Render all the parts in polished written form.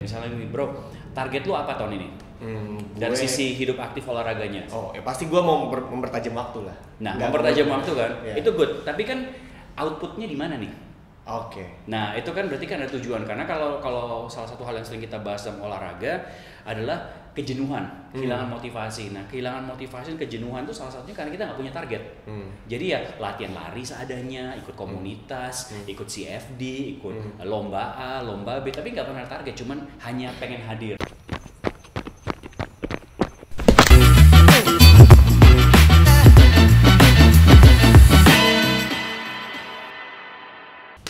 Misalnya nih bro, target lu apa tahun ini? Dari sisi hidup aktif olahraganya. Oh ya pasti gue mau mempertajam waktu lah. Nah, mempertajam waktu kan, yeah. itu good. Tapi kan outputnya di mana nih? Oke. Nah itu kan berarti kan ada tujuan. Karena kalau salah satu hal yang sering kita bahas dalam olahraga adalah kejenuhan, kehilangan motivasi. Nah kehilangan motivasi dan kejenuhan itu salah satunya karena kita nggak punya target. Jadi ya latihan lari seadanya, ikut komunitas, ikut CFD, ikut lomba A, lomba B, tapi nggak pernah target. Cuman hanya pengen hadir.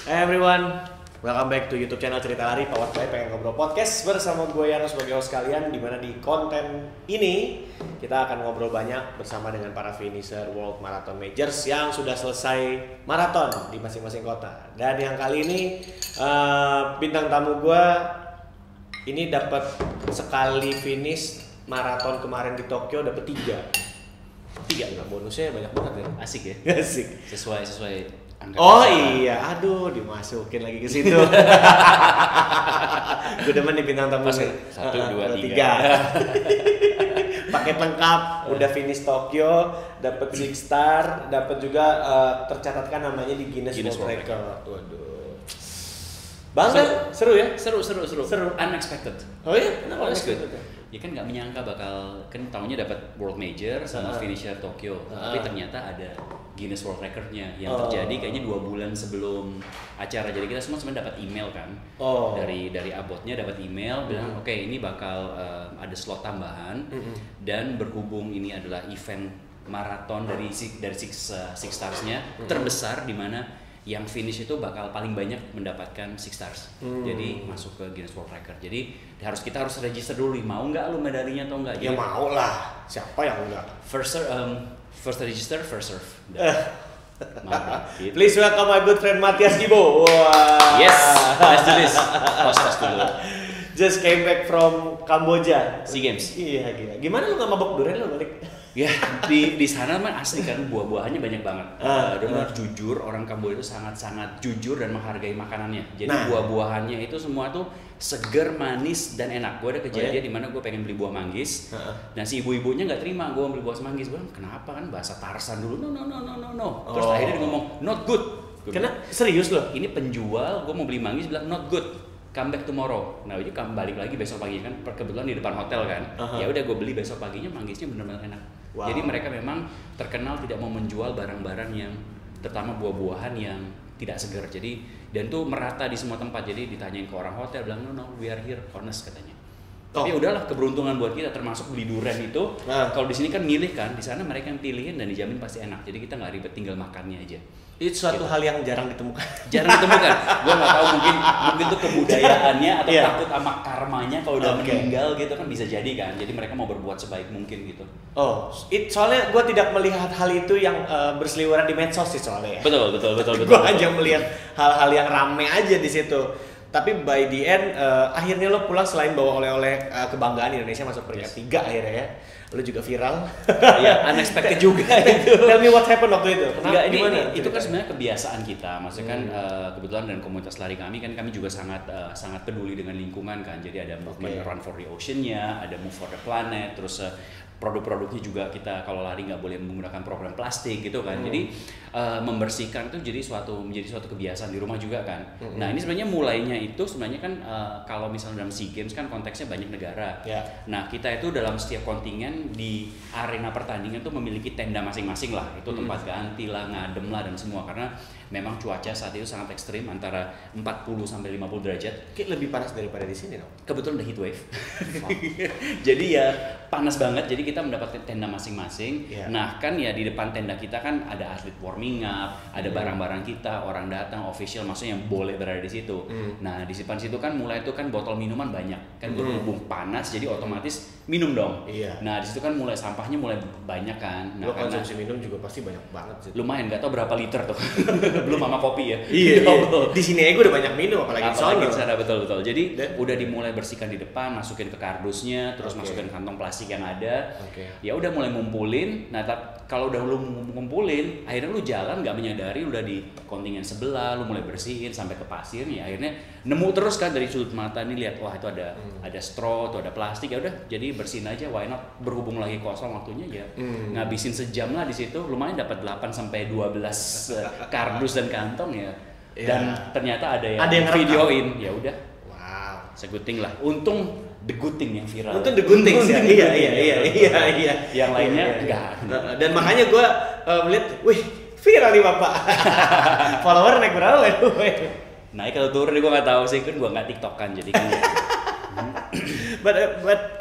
Hey everyone, welcome back to YouTube channel Cerita Lari powered by Pengen Ngobrol Podcast bersama gue Yano sebagai host kalian. Dimana di konten ini kita akan ngobrol banyak bersama dengan para finisher World Marathon Majors yang sudah selesai maraton di masing-masing kota. Dan yang kali ini bintang tamu gue ini dapat sekali finish maraton kemarin di Tokyo, dapat 3 nggak, bonusnya banyak banget ya. Asik ya? Asik. Sesuai angka. Oh iya, aduh dimasukin lagi ke situ. Gue demen di bintang tamu. 1, 2, 3. Paket lengkap, udah finish Tokyo, dapat 6 star, dapat juga tercatatkan namanya di Guinness World Record. Waduh. Bangga, seru ya? Seru. Unexpected. Oh iya, kenapa unexpected? Ya kan nggak menyangka bakal, kan tahunya dapat World Major sama finisher Tokyo, tapi ternyata ada Guinness World Record-nya yang terjadi kayaknya 2 bulan sebelum acara. Jadi kita semua sebenarnya dapat email kan, dari abotnya dapat email bilang oke, ini bakal ada slot tambahan dan berhubung ini adalah event maraton dari Six Stars-nya terbesar di mana yang finish itu bakal paling banyak mendapatkan 6 stars. Jadi masuk ke Guinness World Record. Jadi kita harus register dulu, mau nggak lu medalinya atau enggak? Ya mau lah, siapa yang enggak? First register, first serve. Please welcome my good friend Matias Gibo. Wow. Yes, let's do this. Host dulu. Just came back from Kamboja. SEA Games. Iya gila. Gimana lu nggak mabok durian lu balik? Ya di sana mah asli kan buah-buahannya banyak banget. Dan jujur, orang Kamboja itu sangat jujur dan menghargai makanannya. Jadi buah-buahannya itu semua tuh seger, manis dan enak. Gue ada kejadian di mana gue pengen beli buah manggis. Nah si ibu-ibunya nggak terima gue beli buah manggis. Gue bilang kenapa, kan bahasa Tarsan dulu. No. Terus akhirnya dia ngomong not good. Karena serius loh. Ini penjual, gue mau beli manggis bilang not good. Come back tomorrow. Nah ini balik lagi besok pagi kan, kebetulan di depan hotel kan. Ya udah gue beli besok paginya, manggisnya benar-benar enak. Wow. Jadi mereka memang terkenal tidak mau menjual barang-barang yang, terutama buah-buahan yang tidak segar. Jadi dan tuh merata di semua tempat. Jadi ditanyain ke orang hotel, bilang no, we are here honest katanya. Tapi udahlah, keberuntungan buat kita, termasuk beli durian itu. Kalau di sini kan milih kan, di sana mereka yang pilihin dan dijamin pasti enak. Jadi kita nggak ribet, tinggal makannya aja. Itu suatu hal yang jarang ditemukan. Gue nggak tahu, mungkin tuh kebudayaannya atau takut sama karmanya kalau udah meninggal gitu kan, bisa jadi kan. Jadi mereka mau berbuat sebaik mungkin gitu. Soalnya gue tidak melihat hal itu yang berseliweran di medsos sih soalnya. Betul. Gue aja melihat hal-hal yang rame aja di situ. Tapi by the end, akhirnya lo pulang selain bawa oleh-oleh kebanggaan Indonesia masuk peringkat 3 akhirnya ya. Lo juga viral. Iya, unexpected juga itu. Tell me what happened waktu itu. Itu kan sebenarnya kebiasaan kita. Maksudnya kan kebetulan dan komunitas lari kami juga sangat peduli dengan lingkungan kan. Jadi ada movement Run for the Ocean-nya, ada Move for the Planet, terus produk-produknya juga kita kalau lari nggak boleh menggunakan program plastik gitu kan. Jadi membersihkan itu menjadi suatu kebiasaan di rumah juga kan. Nah ini sebenarnya mulainya itu sebenarnya kan kalau misalnya dalam SEA Games kan konteksnya banyak negara. Nah kita itu dalam setiap kontingen di arena pertandingan tuh memiliki tenda masing-masing lah. Itu tempat ganti lah, ngadem lah dan semua, karena memang cuaca saat itu sangat ekstrim, antara 40 sampai 50 derajat. Kayak lebih panas daripada di sini dong. Kebetulan ada heat wave. Jadi ya panas banget. Jadi kita mendapatkan tenda masing-masing. Nah kan ya di depan tenda kita kan ada atlet warming up, ada barang-barang kita, orang datang, official maksudnya yang boleh berada di situ. Nah di depan situ kan mulai itu kan botol minuman banyak. Kan berhubung panas jadi otomatis minum dong. Nah di situ situ kan mulai sampahnya mulai banyak kan. Nah, Lo konsumsi minum juga pasti banyak banget sih. Lumayan, nggak tahu berapa liter tuh. Belum sama kopi ya. Iya. Di sini aja gue udah banyak minum, apalagi di sana betul. Jadi udah dimulai bersihkan di depan, masukin ke kardusnya, terus masukin kantong plastik yang ada. Ya udah mulai ngumpulin. Nah, kalau udah lu ngumpulin, akhirnya lu jalan nggak menyadari udah di kontingen sebelah, lu mulai bersihin sampai ke pasirnya. Akhirnya nemu terus kan dari sudut mata nih, lihat wah itu ada straw, tuh ada plastik, ya udah jadi bersihin aja, why not, berhubung lagi kosong waktunya ya ngabisin sejam lah di situ, lumayan dapat 8 sampai 12 kardus dan kantong ya. Dan ternyata ada yang videoin, ya udah. Wow, seguting lah. Untung the good thing yang viral. Untung the good thing ya. Iya. Yang lainnya enggak. Dan makanya gue melihat, wih, viral nih Bapak. Follower naik berapa ya? Naik kalau turun gue nggak tahu sih, kan gue nggak tiktokan jadi kan. But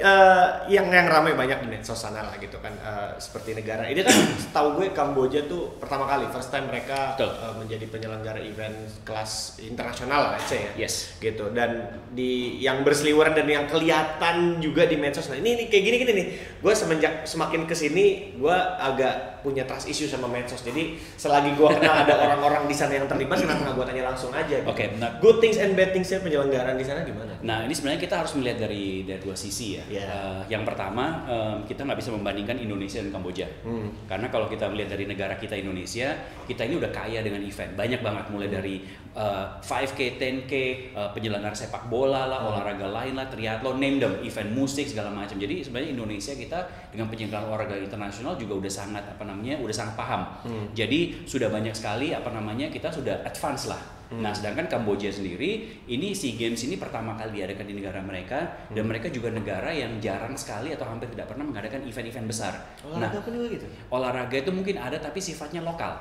yang ramai banyak di medsos sana lah gitu kan, seperti negara ini kan setahu gue Kamboja tuh pertama kali first time mereka menjadi penyelenggara event kelas internasional lah, let's say ya. Yes. Gitu, dan di yang berseliweran dan yang kelihatan juga di medsos. Nah ini kayak gini nih, gue semenjak semakin kesini gue agak punya trust issue sama medsos. Jadi selagi gue kenal ada orang-orang di sana yang terlibat, kenapa nggak gue tanya langsung aja? Gitu. Oke, nah, good things and bad thingsnya penyelenggaraan di sana gimana? Nah ini sebenarnya kita harus melihat dari dua sisi ya. Yang pertama, kita nggak bisa membandingkan Indonesia dan Kamboja. Karena kalau kita melihat dari negara kita Indonesia, kita ini udah kaya dengan event, banyak banget, mulai dari 5K, 10K, penyelenggara sepak bola lah, olahraga lain lah, triathlon, name them, event musik segala macam. Jadi sebenarnya Indonesia kita dengan penyelenggaraan olahraga internasional juga udah sangat udah sangat paham. Jadi sudah banyak sekali kita sudah advance lah. Nah, sedangkan Kamboja sendiri, ini SEA Games ini pertama kali diadakan di negara mereka, dan mereka juga negara yang jarang sekali atau hampir tidak pernah mengadakan event-event besar. Olahraga apa juga gitu? Olahraga itu mungkin ada tapi sifatnya lokal.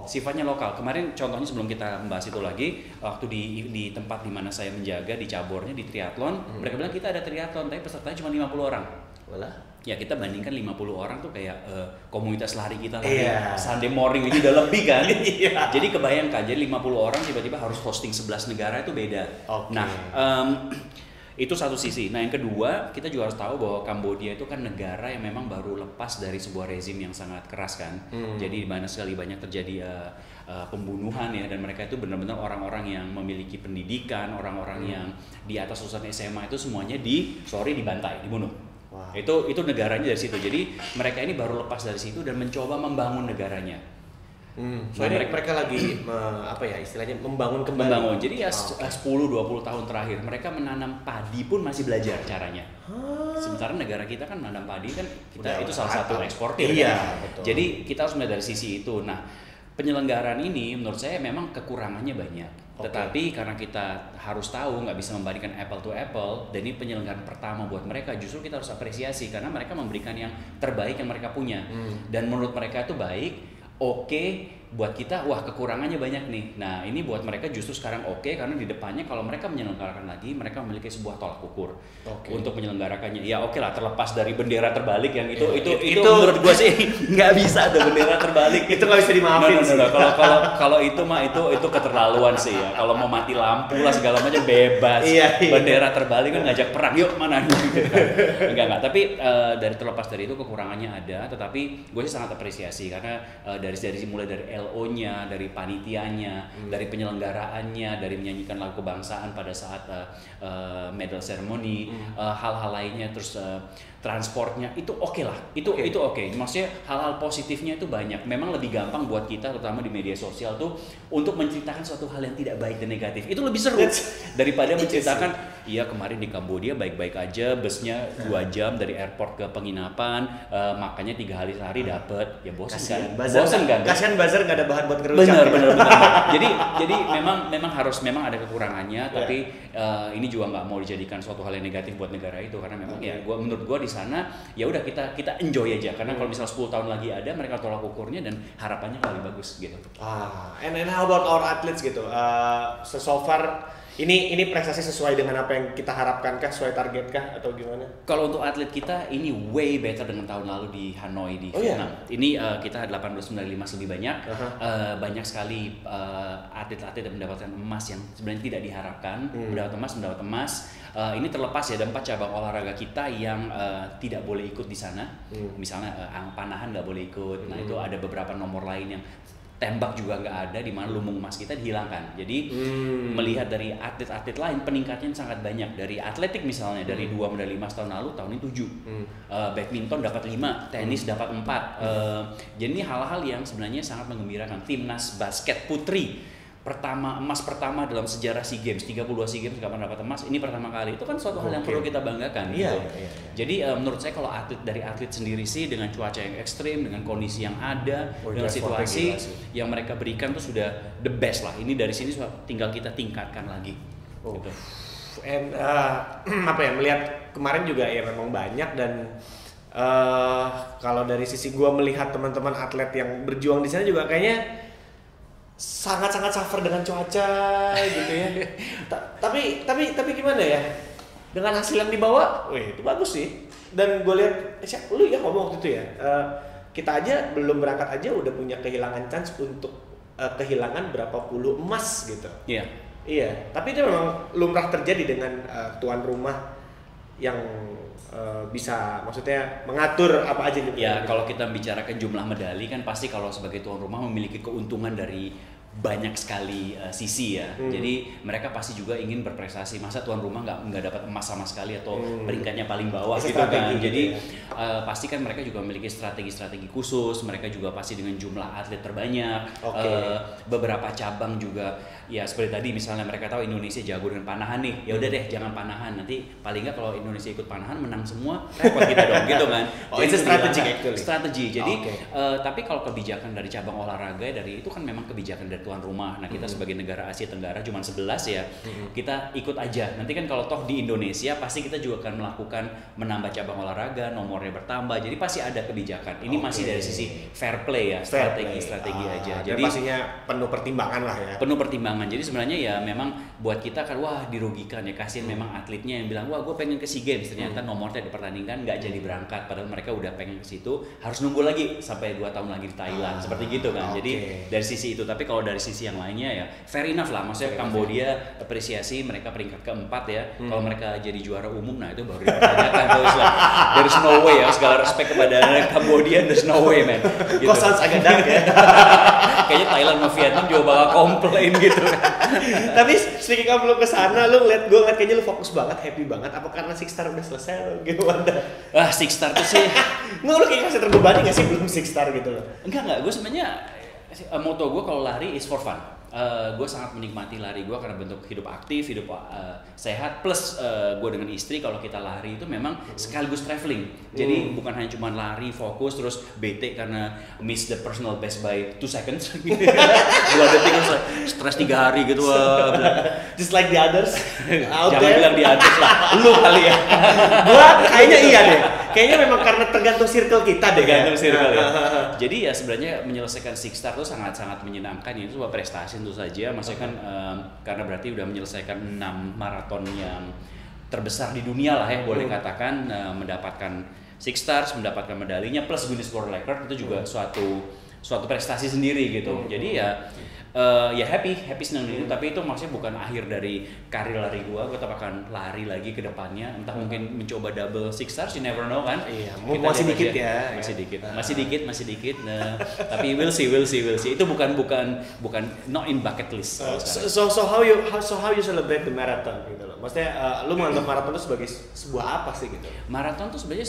Sifatnya lokal. Kemarin contohnya sebelum kita membahas itu lagi, waktu di tempat di mana saya menjaga di cabornya di triathlon, mereka bilang kita ada triathlon tapi pesertanya cuma 50 orang. Ya kita bandingkan 50 orang tuh kayak komunitas lari kita Sunday morning itu udah lebih kan. Jadi kebayangkan, jadi 50 orang tiba-tiba harus hosting 11 negara itu beda. Nah, itu satu sisi. Nah yang kedua, kita juga harus tahu bahwa Kamboja itu kan negara yang memang baru lepas dari sebuah rezim yang sangat keras kan. Jadi di mana sekali banyak terjadi pembunuhan ya, dan mereka itu benar-benar orang-orang yang memiliki pendidikan, orang-orang yang di atas lulusan SMA itu semuanya dibantai, dibunuh. Itu negaranya dari situ. Jadi mereka ini baru lepas dari situ dan mencoba membangun negaranya. Soalnya mereka lagi istilahnya membangun kembali. Jadi ya 10-20 tahun terakhir mereka menanam padi pun masih belajar caranya. Sementara negara kita kan menanam padi kan itu salah satu eksportir. Betul. Jadi kita harus melihat dari sisi itu. Nah, penyelenggaraan ini menurut saya memang kekurangannya banyak. Tetapi karena kita harus tahu nggak bisa membandingkan apple to apple, dan ini penyelenggaraan pertama buat mereka, justru kita harus apresiasi karena mereka memberikan yang terbaik yang mereka punya. Dan menurut mereka itu baik, buat kita, wah kekurangannya banyak nih. Nah ini buat mereka justru sekarang karena di depannya kalau mereka menyelenggarakan lagi, mereka memiliki sebuah tolak ukur untuk menyelenggarakannya. Ya lah, terlepas dari bendera terbalik yang itu menurut gue sih nggak bisa ada bendera terbalik. Itu nggak bisa dimaafin. Kalau itu mah itu keterlaluan sih ya. Kalau mau mati lampu lah segala macam bebas. Bendera terbalik kan ngajak perang, yuk mana gitu kan. Enggak. Tapi dari terlepas dari itu kekurangannya ada. Tetapi gue sih sangat apresiasi karena mulai dari LO-nya, dari panitianya, dari penyelenggaraannya, dari menyanyikan lagu kebangsaan pada saat medal ceremony, hal-hal lainnya, terus transportnya itu lah, itu oke. Maksudnya hal-hal positifnya itu banyak. Memang lebih gampang buat kita, terutama di media sosial tuh, untuk menceritakan suatu hal yang tidak baik dan negatif. Itu lebih seru daripada menceritakan, iya kemarin di Kamboja baik-baik aja, busnya 2 jam dari airport ke penginapan, makannya 3 hari sehari dapet, ya bosan kan? Kasihan buzzer nggak ada bahan buat ngerucap. Bener. Jadi memang ada kekurangannya, tapi ini juga nggak mau dijadikan suatu hal yang negatif buat negara itu, karena memang menurut gua di sana ya udah kita enjoy aja, karena kalau misalnya 10 tahun lagi ada, mereka tolak ukurnya dan harapannya lebih bagus gitu. And how about our athletes gitu? So far Ini prestasi sesuai dengan apa yang kita harapkan kah, sesuai target kah atau gimana? Kalau untuk atlet kita ini way better dengan tahun lalu di Hanoi di Vietnam. Ini kita 18 medali emas lebih banyak. Banyak sekali atlet-atlet yang mendapatkan emas yang sebenarnya tidak diharapkan. Mendapat emas. Ini terlepas ya, ada 4 cabang olahraga kita yang tidak boleh ikut di sana. Misalnya panahan nggak boleh ikut. Nah itu ada beberapa nomor lain yang tembak juga nggak ada, di mana lumbung emas kita dihilangkan. Jadi melihat dari atlet-atlet lain peningkatnya sangat banyak. Dari atletik misalnya dari 2 medali emas tahun lalu, tahun ini 7. Badminton dapat 5, tenis dapat 4. Jadi ini hal-hal yang sebenarnya sangat menggembirakan. Timnas basket putri emas pertama dalam sejarah SEA Games, 32 SEA Games nggak pernah dapat emas, ini pertama kali. Itu kan suatu hal yang perlu kita banggakan. Iya. Jadi menurut saya kalau dari atlet sendiri sih, dengan cuaca yang ekstrim, dengan kondisi yang ada, dengan situasi yang mereka berikan tuh sudah the best lah. Ini dari sini tinggal kita tingkatkan lagi. Gitu. And melihat kemarin juga ya memang banyak, dan kalau dari sisi gue melihat teman-teman atlet yang berjuang di sana juga kayaknya sangat-sangat suffer dengan cuaca gitu ya. Tapi gimana ya? Dengan hasil yang dibawa, itu bagus sih. Dan gue lihat, lu ya ngomong waktu itu ya, kita aja belum berangkat aja udah punya kehilangan chance untuk kehilangan berapa puluh emas gitu. Iya. Tapi itu memang lumrah terjadi dengan tuan rumah yang bisa maksudnya mengatur apa aja gitu. Ya, kalau kita bicarakan jumlah medali kan pasti kalau sebagai tuan rumah memiliki keuntungan dari banyak sekali sisi ya. Jadi mereka pasti juga ingin berprestasi. Masa tuan rumah nggak dapat emas sama sekali atau peringkatnya paling bawah gitu kan. Jadi pasti kan mereka juga memiliki strategi-strategi khusus. Mereka juga pasti dengan jumlah atlet terbanyak. Beberapa cabang juga ya seperti tadi misalnya mereka tahu Indonesia jago dengan panahan nih. Ya udah deh jangan panahan. Nanti paling nggak kalau Indonesia ikut panahan menang semua repot kita dong gitu kan. Itu strategi. Jadi tapi kalau kebijakan dari cabang olahraga dari itu kan memang kebijakan dari tuan rumah. Nah kita sebagai negara Asia Tenggara cuma 11 ya, kita ikut aja. Nanti kan kalau toh di Indonesia pasti kita juga akan melakukan menambah cabang olahraga, nomornya bertambah. Jadi pasti ada kebijakan. Ini masih dari sisi fair play ya, strategi aja. Jadi pastinya penuh pertimbangan lah ya. Penuh pertimbangan. Jadi sebenarnya ya memang buat kita kan wah dirugikan ya, kasihan memang atletnya yang bilang wah gue pengen ke SEA Games, ternyata nomornya dipertandingkan nggak jadi berangkat, padahal mereka udah pengen ke situ, harus nunggu lagi sampai 2 tahun lagi di Thailand seperti gitu kan. Jadi dari sisi itu. Tapi kalau dari sisi yang lainnya ya fair enough lah, maksudnya Kambodia apresiasi mereka peringkat keempat ya. Kalau mereka jadi juara umum, nah itu baru dipertanyakan terus lah. There's no way ya, segala respect kepada Kambodia, there's no way man. Gitu. Kok sounds agak dark ya. Kayaknya Thailand sama Vietnam juga bakal komplain gitu. Tapi speaking of lu kesana, lu ngeliat kayaknya lu fokus banget, happy banget. Apa karena Six Star udah selesai atau gimana? Six Star tuh sih. Lu kayaknya masih terbebani gak sih belum Six Star gitu loh? Enggak, gue sebenarnya moto gue kalau lari is for fun. Gue sangat menikmati lari gue karena bentuk hidup aktif, hidup sehat, plus gue dengan istri kalau kita lari itu memang sekaligus traveling. Jadi bukan hanya cuma lari fokus terus bete karena miss the personal best by 2 seconds. 2 detik stres 3 hari gitu. Just like the others. Jangan bilang the others lah. Lu kali ya. Gue kayaknya iya deh. Kayaknya memang karena tergantung circle kita deh. Tergantung circle ya. Jadi ya sebenarnya menyelesaikan Six Star itu sangat-sangat menyenangkan. Itu sebuah prestasi tentu saja. Maksudnya kan karena berarti udah menyelesaikan 6 maraton yang terbesar di dunia lah ya, boleh katakan, mendapatkan Six Stars, mendapatkan medalinya plus Guinness World Record itu juga suatu prestasi sendiri gitu. Jadi ya happy senang itu, tapi itu maksudnya bukan akhir dari karir lari gua tetap akan lari lagi ke depannya, entah mungkin mencoba double Six Stars, you never know kan. Iya, masih dikit ya. Masih dikit. Nah, tapi we'll see. Itu bukan not in bucket list. So how you celebrate the marathon gitu loh. Maksudnya lu menganggap marathon itu sebagai sebuah apa sih gitu? Marathon itu sebenarnya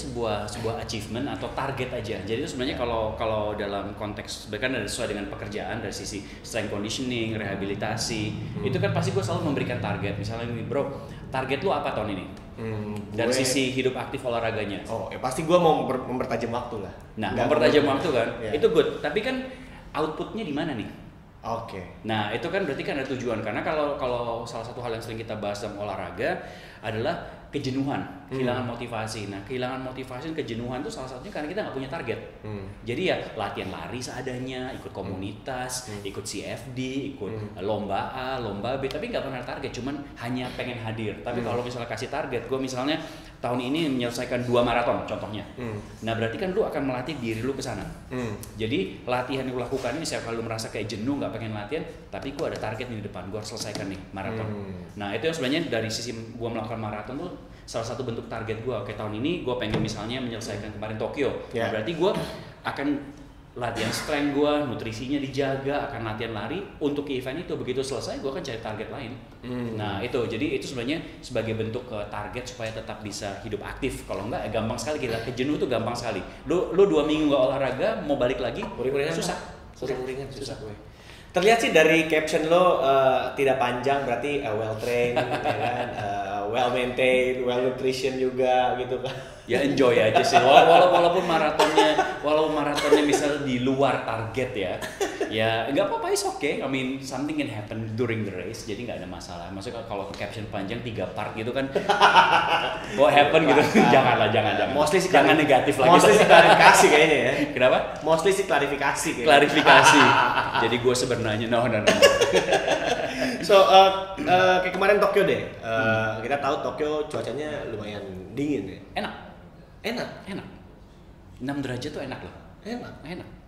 sebuah achievement atau target aja. Jadi itu sebenarnya kalau dalam konteks bahkan sesuai dengan pekerjaan dari sisi strength conditioning, rehabilitasi, itu kan pasti gue selalu memberikan target. Misalnya ini, bro, target lu apa tahun ini? Dari sisi hidup aktif olahraganya. Ya pasti gue mau mempertajam waktu lah. Nah, mempertajam waktu kan, itu good. Tapi kan outputnya di mana nih? Nah, itu kan berarti kan ada tujuan. Karena kalau salah satu hal yang sering kita bahas dalam olahraga adalah kejenuhan, kehilangan motivasi. Nah, kehilangan motivasi dan kejenuhan itu salah satunya karena kita nggak punya target. Jadi ya latihan lari seadanya, ikut komunitas, ikut CFD, ikut lomba A, lomba B, tapi nggak pernah target, cuman hanya pengen hadir. Tapi kalau misalnya kasih target, gue misalnya tahun ini menyelesaikan 2 maraton contohnya. Nah, berarti kan lu akan melatih diri lu ke sana. Jadi latihan yang lu lakukan ini setiap kali lu merasa kayak jenuh, nggak pengen latihan, tapi gue ada target nih di depan, gue harus selesaikan nih maraton. Nah, itu yang sebenarnya dari sisi gue melakukan maraton tuh salah satu bentuk target gue. Oke, tahun ini gue pengen misalnya menyelesaikan kemarin Tokyo. Nah, berarti gue akan latihan strength gue, nutrisinya dijaga, akan latihan lari untuk event itu. Begitu selesai, gue akan cari target lain. Nah, itu jadi itu sebenarnya sebagai bentuk target supaya tetap bisa hidup aktif. Kalau enggak, gampang sekali kita kejenuh tuh gampang sekali. Lu 2 minggu nggak olahraga, mau balik lagi, susah. Terlihat sih dari caption lo tidak panjang, berarti well trained, ya kan? Well maintained, well nutrition juga gitu kan. Ya enjoy aja sih. Walaupun maratonnya misalnya di luar target ya nggak apa-apa, is okay. I mean something can happen during the race, jadi nggak ada masalah. Maksudnya kalau caption panjang 3 part gitu kan, what happen gitu, jangan. Mostly sih jangan negatif lagi. Mostly sih klarifikasi kayaknya ya. Kenapa? Mostly sih klarifikasi kayaknya. Klarifikasi. Jadi gue sebenarnya no. So kayak kemarin Tokyo deh. Kita tahu Tokyo cuacanya lumayan dingin ya. Enak. 6 derajat tuh enak loh. Enak.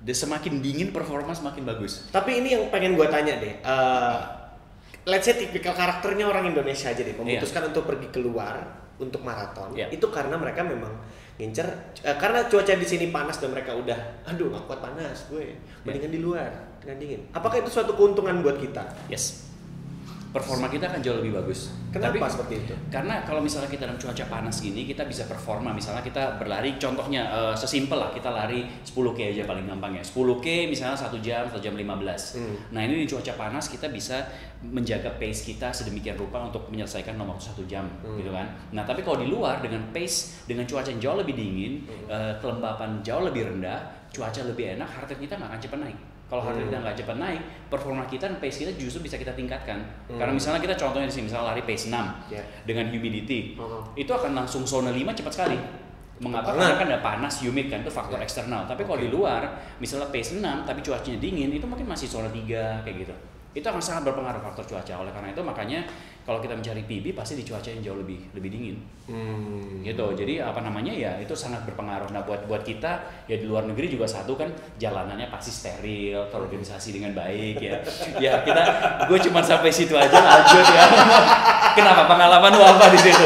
Dan semakin dingin performa semakin bagus. Tapi ini yang pengen gue tanya deh. Let's say tipikal karakternya orang Indonesia aja deh, memutuskan untuk pergi keluar untuk maraton. Itu karena mereka memang ngincer karena cuaca di sini panas dan mereka udah nggak kuat panas, gue mendingan di luar dengan dingin. Apakah itu suatu keuntungan buat kita? Yes. Performa kita akan jauh lebih bagus. Kenapa seperti itu? Karena kalau misalnya kita dalam cuaca panas gini, kita bisa performa. Misalnya kita berlari, contohnya sesimpel lah, kita lari 10K aja paling gampang ya. 10K misalnya 1 jam 15. Nah, ini di cuaca panas kita bisa menjaga pace kita sedemikian rupa untuk menyelesaikan nomor 1 jam gitu kan. Nah, tapi kalau di luar dengan pace, dengan cuaca yang jauh lebih dingin, kelembapan jauh lebih rendah, cuaca lebih enak, heart rate kita nggak akan cepat naik. Kalau heart rate kita nggak cepat naik, performa kita dan pace kita justru bisa kita tingkatkan. Karena misalnya kita contohnya di sini, misalnya lari pace 6 dengan humidity, itu akan langsung zona 5 cepat sekali. Mengapa? Karena kan ada panas, humid kan, itu faktor eksternal. Tapi kalau di luar, misalnya pace 6 tapi cuacanya dingin, itu mungkin masih zona 3 kayak gitu. Itu akan sangat berpengaruh faktor cuaca. Oleh karena itu makanya kalau kita mencari PB pasti di cuaca yang jauh lebih dingin. Gitu. Jadi ya itu sangat berpengaruh. Nah, buat kita ya di luar negeri juga satu kan jalanannya pasti steril, terorganisasi dengan baik ya. Ya gue cuma sampai situ aja lanjut ya. Kenapa, pengalaman lu apa di situ?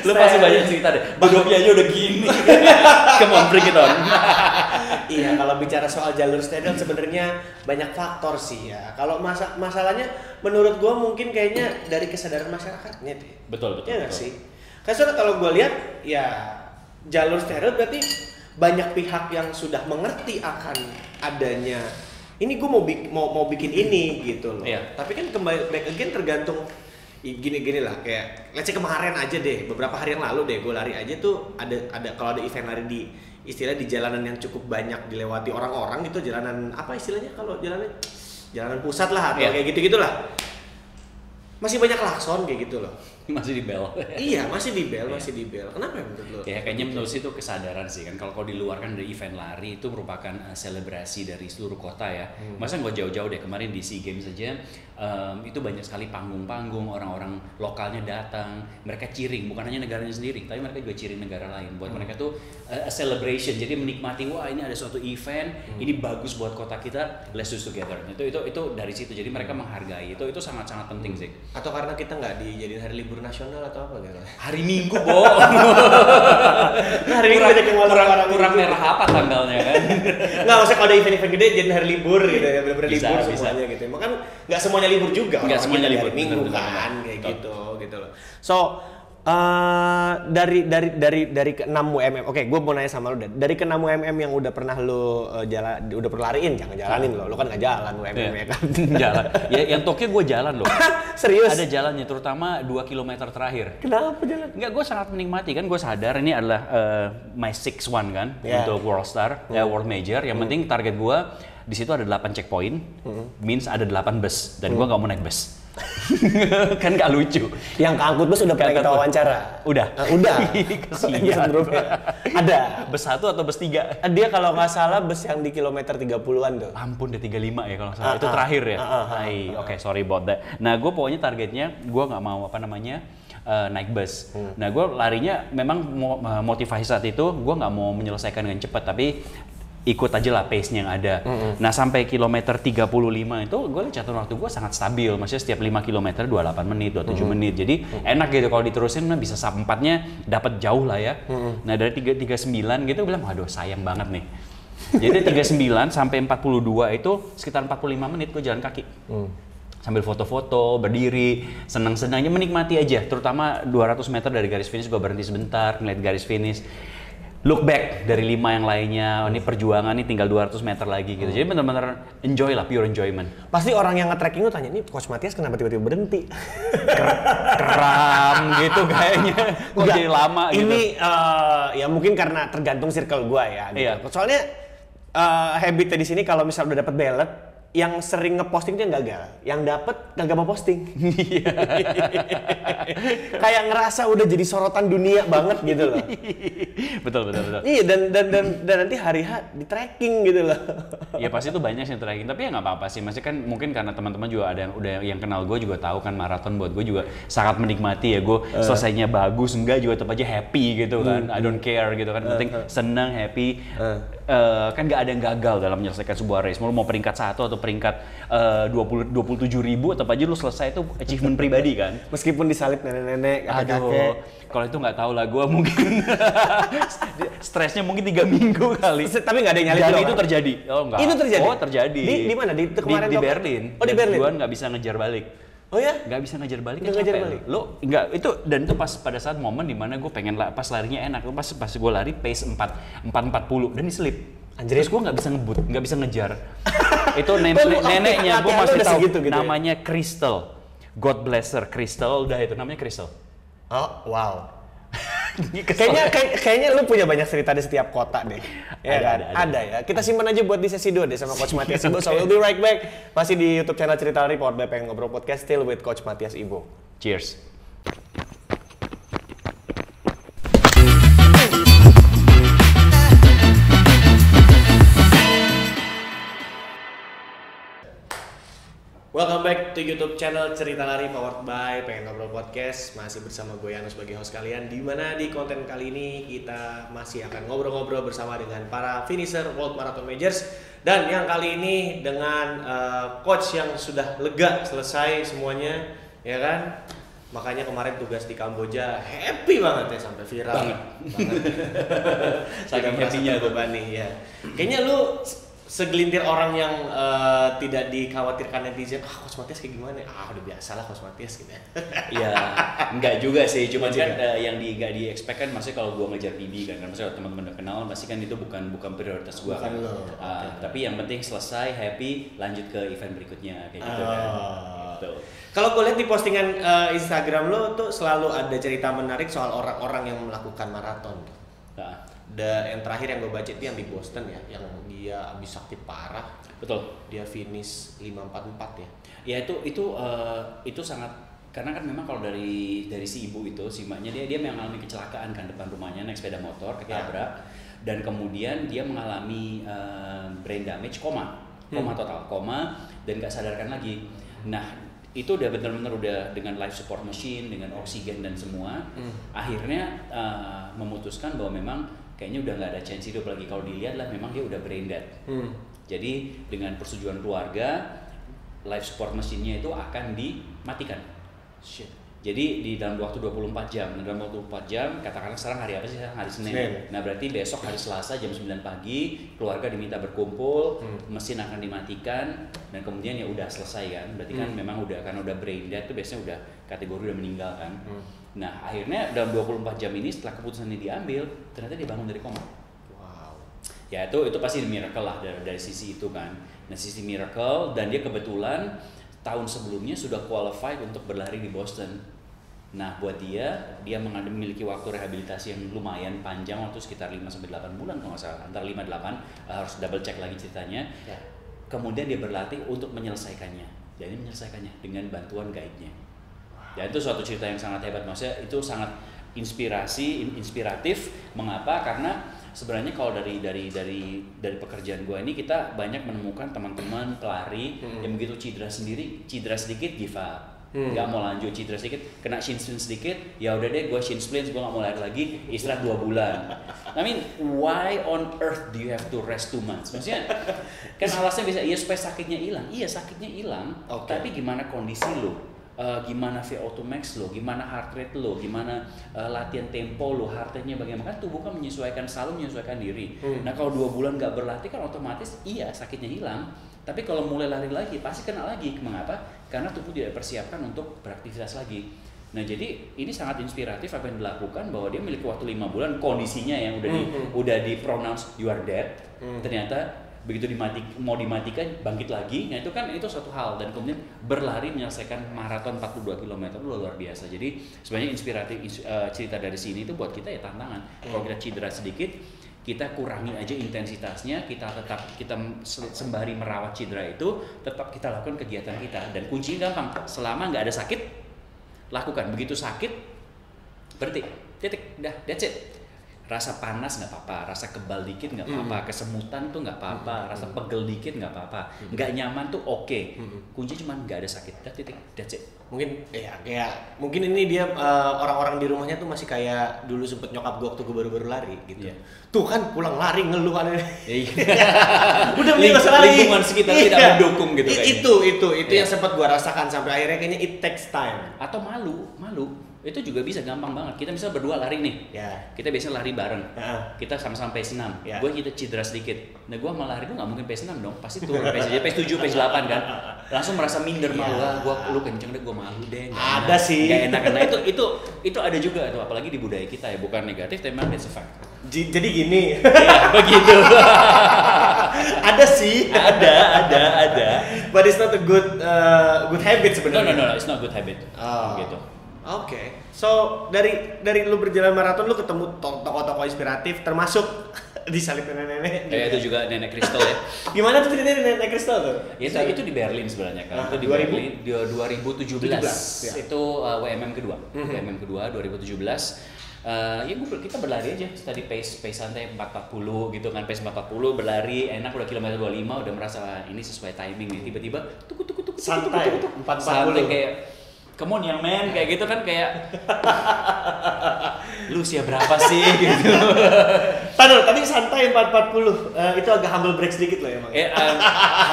Lu pasti banyak cerita deh. Hidupnya aja udah gini. Come on, bring it on. Iya, kalau bicara soal jalur steril sebenarnya banyak faktor sih ya. Kalau masalahnya menurut gua mungkin kayaknya dari kesadaran masyarakatnya deh. Betul. Ya nggak sih? Karena kalau gua lihat ya jalur steril berarti banyak pihak yang sudah mengerti akan adanya ini gua mau bikin ini gitu loh. Iya. Tapi kan kembali back again tergantung gini lah, kayak let's say kemarin aja deh, beberapa hari yang lalu deh gue lari aja tuh ada kalau ada event lari di istilah di jalanan yang cukup banyak dilewati orang-orang gitu, jalanan apa istilahnya kalau jalanan pusat lah atau kayak gitu-gitulah, masih banyak klakson kayak gitu loh. Masih di bel. Iya, masih di bel. Kenapa ya menurut lo? Ya kayaknya menurut sih itu kesadaran sih kan, kalau di luar kan ada event lari itu merupakan selebrasi dari seluruh kota ya. Masa nggak jauh-jauh deh, kemarin di SEA Games saja itu banyak sekali panggung-panggung, orang-orang lokalnya datang, mereka cheering, bukan hanya negaranya sendiri, tapi mereka juga cheering negara lain. Buat mereka tuh a celebration, jadi menikmati, wah ini ada suatu event, ini bagus buat kota kita, let's do together. Itu dari situ, jadi mereka menghargai, itu sangat-sangat penting sih. Atau karena kita nggak dijadiin hari libur nasional atau apa gitu? Hari Minggu, Bo. Hari Minggu banyak yang kurang merah apa tanggalnya kan? Nggak, maksudnya kalau ada event-event gede jadi hari libur gitu ya, benar-benar libur semuanya gitu. Emang kan nggak semuanya libur juga. Nggak semuanya libur. Hari Minggu kan, kayak gitu loh. So dari ke 6 UMM, oke, gue mau nanya sama lu, dari ke 6 UMM yang udah pernah lu udah perlariin, jangan jalanin lo kan nggak jalan UMM ya kan? Jalan, ya yang Tokyo gue jalan loh. Serius? Ada jalannya, terutama 2 kilometer terakhir. Kenapa jalan? Enggak, gue sangat menikmati kan, gue sadar ini adalah my 6th one kan, untuk World Star, World Major. Yang penting target gue di situ ada 8 checkpoint, means ada 8 bus, dan gue nggak mau naik bus. Kan gak lucu. Yang keangkut bus udah pernah kita wawancara? Udah. Udah. Kasihan. Ada. Bus 1 atau bus 3? Dia kalau nggak salah bus yang di kilometer 30-an tuh. Ampun, udah 35 ya kalau nggak salah. Itu terakhir ya? Oke, sorry about that. Nah, gue pokoknya targetnya, gue nggak mau naik bus. Nah, gue larinya memang motivasi saat itu, gue nggak mau menyelesaikan dengan cepat, tapi ikut aja lah pace-nya yang ada. Nah, sampai kilometer 35 itu gue lihat catatan waktu gue sangat stabil. Maksudnya setiap 5 km 28 menit, 27 menit. Jadi enak gitu kalau diterusin bisa sub 4-nya dapat jauh lah ya. Nah, dari 39 gitu gue bilang, waduh sayang banget nih. Jadi 39 sampai 42 itu sekitar 45 menit gue jalan kaki. Sambil foto-foto, berdiri, senang-senangnya menikmati aja. Terutama 200 meter dari garis finish gue berhenti sebentar, ngeliat garis finish. Look back dari 5 yang lainnya, ini perjuangan nih tinggal 200 meter lagi gitu. Jadi benar-benar enjoy lah, pure enjoyment. Pasti orang yang nge-tracking lu tanya, ini Coach Matias kenapa tiba-tiba berhenti? Kram gitu kayaknya, kok jadi lama gitu. Ini ya mungkin karena tergantung circle gua ya. Gitu. Iya. Soalnya habitnya di sini kalau misal udah dapet ballot, yang sering ngeposting dia gagal, yang dapet gak mau posting. Kayak ngerasa udah jadi sorotan dunia banget gitu loh. Betul. Iya, dan nanti hari H di tracking gitu loh. Ya pasti itu banyak sih yang tracking, tapi ya nggak apa-apa sih. Maksudnya kan mungkin karena teman-teman juga ada yang kenal gue juga tahu kan maraton buat gue juga sangat menikmati ya. Gue selesainya bagus enggak juga tetap aja happy gitu kan. I don't care gitu kan. Penting senang, happy. Kan nggak ada yang gagal dalam menyelesaikan sebuah race. Mau peringkat 1 atau peringkat 27.000 tetap aja lu selesai itu achievement pribadi kan. Meskipun disalip nenek-nenek, kakek-kakek. Kalau itu nggak tahu lah, gue mungkin stresnya mungkin 3 minggu kali. Tapi nggak ada yang nyalip. Dan itu terjadi. Oh enggak. Itu terjadi? Oh terjadi. Di mana? Kemarin di Berlin. Oh di Berlin? Gue nggak bisa ngejar balik. Oh ya? Nggak bisa ngejar balik. Nggak ngejar balik? Lo nggak itu, dan itu pas pada saat momen dimana gue pengen pas larinya enak. Pas gue lari pace 4:40 dan diselip. Anjir. Terus gue nggak bisa ngebut, nggak bisa ngejar. Itu neneknya gue masih tahu gitu, namanya Crystal. God bless her, Crystal. Udah itu namanya Crystal. Oh wow. Kayaknya lu punya banyak cerita di setiap kota deh. Ada ya. Kita simpan aja buat di sesi 2 deh sama Coach Matias Ibo. So we'll be right back. Masih di YouTube channel Cerita Lari powered by Pengen Ngobrol Podcast, still with Coach Matias Ibo. Cheers. Welcome back to YouTube channel Cerita Lari powered by Pengen Ngobrol Podcast. Masih bersama gue Yanus sebagai host kalian, di mana di konten kali ini kita masih akan ngobrol-ngobrol bersama dengan para finisher World Marathon Majors. Dan yang kali ini dengan coach yang sudah lega selesai semuanya, ya kan? Makanya kemarin tugas di Kamboja happy banget ya, sampai viral banget. Saking happy-nya gue Bani ya. Kayaknya lu segelintir orang yang tidak dikhawatirkan netizen, Coach Matias kayak gimana? Udah biasa lah Coach Matias gitu. Ya, enggak juga sih, cuman kan yang nggak di-expect kan, maksudnya kalau gua ngejar PB kan, maksudnya teman-teman udah kenal, pasti kan itu bukan prioritas gua kan. Tapi yang penting selesai, happy, lanjut ke event berikutnya kayak gitu kan. Gitu. Kalau gue lihat di postingan Instagram lo tuh selalu ada cerita menarik soal orang-orang yang melakukan maraton. Yang terakhir yang gue baca itu yang di Boston ya, yang dia abis sakit parah. Betul. Dia finish 5:44 ya. Ya itu sangat, karena kan memang kalau dari si ibu itu, si mbaknya dia mengalami kecelakaan kan depan rumahnya, naik sepeda motor ketabrak, dan kemudian dia mengalami brain damage, koma total, dan nggak sadarkan lagi. Nah itu udah benar-benar udah dengan life support machine, dengan oksigen dan semua, akhirnya memutuskan bahwa memang kayaknya udah nggak ada chance hidup lagi. Kalau dilihat lah memang dia udah brain dead. Jadi dengan persetujuan keluarga, life support mesinnya itu akan dimatikan. Shit. Jadi di dalam waktu 24 jam. Dalam waktu 24 jam, katakanlah sekarang hari apa sih? Hari Senin. Nah berarti besok hari Selasa jam 9 pagi, keluarga diminta berkumpul, mesin akan dimatikan, dan kemudian ya udah selesai kan. Berarti kan memang udah, karena udah brain dead itu biasanya udah kategori udah meninggal kan. Nah akhirnya dalam 24 jam ini setelah keputusan ini diambil, ternyata dia bangun dari koma. Wow. Ya itu pasti miracle lah dari sisi itu kan. Nah sisi miracle, dan dia kebetulan tahun sebelumnya sudah qualified untuk berlari di Boston. Nah buat dia memiliki waktu rehabilitasi yang lumayan panjang, waktu sekitar 5-8 bulan kalau nggak salah, antara 5-8, harus double check lagi ceritanya. Kemudian dia berlatih untuk menyelesaikannya. dan dia menyelesaikannya dengan bantuan guide-nya. Dan itu suatu cerita yang sangat hebat, maksudnya itu sangat inspiratif. Mengapa? Karena sebenarnya kalau dari pekerjaan gue ini kita banyak menemukan teman-teman pelari yang begitu cedera sedikit give up, nggak mau lanjut, cedera sedikit kena shin splint sedikit, ya udah deh gue shin splint, gue nggak mau lari lagi, istirahat 2 bulan. I mean, why on earth do you have to rest 2 months? Maksudnya kan alasannya bisa, iya supaya sakitnya hilang. Iya sakitnya hilang, tapi gimana kondisi lo? Gimana VO2 max lo, gimana heart rate lo, gimana latihan tempo lo, heart rate-nya bagaimana, kan tubuh kan selalu menyesuaikan diri. Nah kalau 2 bulan nggak berlatih kan otomatis iya sakitnya hilang, tapi kalau mulai lari lagi pasti kena lagi. Mengapa? Karena tubuh tidak dipersiapkan untuk beraktivitas lagi. Nah jadi ini sangat inspiratif apa yang dilakukan, bahwa dia memiliki waktu 5 bulan, kondisinya yang udah di pronounce you are dead, ternyata begitu mau dimatikan bangkit lagi. Nah itu satu hal, dan kemudian berlari menyelesaikan maraton 42 km itu luar biasa. Jadi sebenarnya inspiratif cerita dari sini itu buat kita ya tantangan. Kalau kita cedera sedikit, kita kurangi aja intensitasnya, kita sembari merawat cedera itu, tetap kita lakukan kegiatan kita. Dan kuncinya gampang, selama nggak ada sakit, lakukan. Begitu sakit, berhenti, titik, dah, that's it. Rasa panas nggak apa-apa, rasa kebal dikit nggak apa-apa, kesemutan tuh nggak apa-apa, rasa pegel dikit nggak apa-apa, nggak nyaman tuh oke. Kunci cuma nggak ada sakit, dah, titik, that's it. Mungkin ya kayak mungkin ini dia orang-orang di rumahnya tuh masih kayak dulu sempet nyokap gue waktu gue baru-baru lari gitu. Tuh kan pulang lari ngeluh kan. Udah beli lari. Lingkungan sekitar tidak mendukung gitu. Itu yang sempat gue rasakan sampai akhirnya kayaknya it takes time. Atau malu. Itu juga bisa gampang banget. Kita bisa berdua lari nih. Kita biasanya lari bareng. Kita sama-sama pace 6. Gue cedera sedikit. Nah gue mau lari, gue nggak mungkin pace 6 dong. Pasti turun pace 7, pace 8 kan. Langsung merasa minder, malu lah. Lu kenceng deh, gue malu deh. Ada sih. Gak enak. Nah itu ada juga tuh, apalagi di budaya kita ya. Bukan negatif, tapi memang that's a fact. Jadi gini. Iya, begitu. Ada sih. Ada. But it's not a good habit sebenarnya. No, it's not good habit. Gitu. Oke. So dari lu berjalan maraton, lu ketemu tokoh-tokoh inspiratif, termasuk disalib nenek-nenek. Itu juga nenek kristal ya. Gimana tuh ceritanya nenek kristal tuh? Itu di Berlin sebenarnya kan. Itu di Berlin 2017. Itu WMM kedua. WMM kedua 2017. Kita berlari aja tadi pace santai 440 gitu kan, pace 440 berlari enak, udah kilometer 25 udah merasa ini sesuai timing nih, tiba-tiba santai 440 kayak come on young man, kayak gitu kan, kayak lu usia berapa sih gitu. Tapi santai 440 itu agak humble break sedikit loh emang.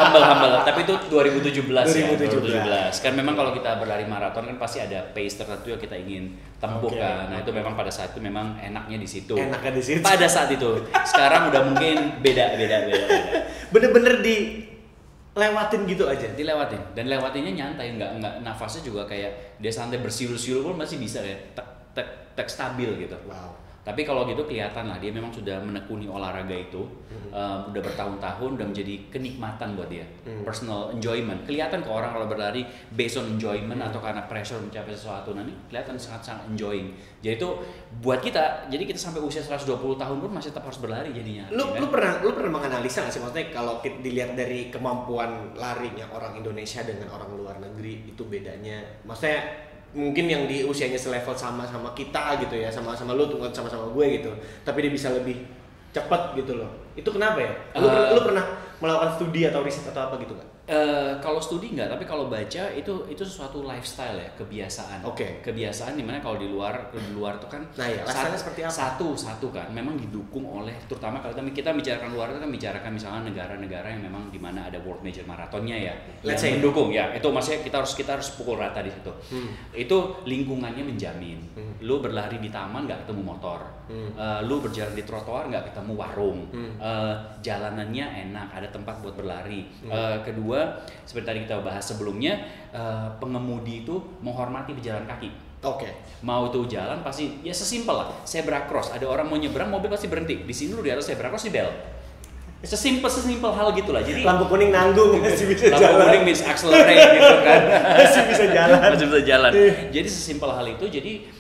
Humble, tapi itu 2017 ya. Kan memang kalau kita berlari maraton kan pasti ada pace tertentu yang kita ingin tempuh kan. Nah itu memang pada saat itu memang enaknya di situ. Pada saat itu. Sekarang udah mungkin beda. Bener-bener lewatin gitu aja. Dilewatin, dan lewatinnya nyantai, nggak nafasnya juga kayak dia santai, bersiul-siul pun masih bisa kayak tek stabil gitu. Wow. Tapi kalau gitu kelihatan lah dia memang sudah menekuni olahraga itu, udah bertahun-tahun, udah menjadi kenikmatan buat dia, personal enjoyment. Kelihatan ke orang kalau berlari based on enjoyment atau karena pressure mencapai sesuatu, nanti kelihatan sangat-sangat enjoying. Jadi itu buat kita, jadi kita sampai usia 120 tahun pun masih tetap harus berlari jadinya. Lu pernah menganalisa nggak sih, maksudnya kalau dilihat dari kemampuan larinya orang Indonesia dengan orang luar negeri itu bedanya, maksudnya mungkin yang di usianya selevel sama kita gitu ya, sama lu sama gue gitu, tapi dia bisa lebih cepat gitu loh. Itu kenapa ya? Lu pernah melakukan studi atau riset atau apa gitu nggak? Kalau studi nggak, tapi kalau baca itu sesuatu lifestyle ya, kebiasaan. Kebiasaan dimana kalau di luar tuh kan. Nah ya, lifestyle seperti apa? Satu kan, memang didukung oleh, terutama kalau kita bicarakan luar itu kan bicarakan misalnya negara-negara yang memang di mana ada World Major Marathonnya ya, yang mendukung ya. Itu maksudnya kita harus pukul rata di situ. Itu lingkungannya menjamin. Lu berlari di taman nggak ketemu motor, lu berjalan di trotoar nggak ketemu warung, jalanannya enak, ada tempat buat berlari. Kedua, seperti tadi kita bahas sebelumnya, pengemudi itu menghormati pejalan kaki. Mau itu jalan pasti ya sesimpel lah, zebra cross, ada orang mau nyebrang, mobil pasti berhenti. Di sini lu di atas zebra cross di bel. Sesimpel hal gitulah. Jadi lampu kuning nanggung masih bisa jalan. Lampu kuning bisa accelerate gitu kan. Masih bisa jalan. Jadi sesimpel hal itu, jadi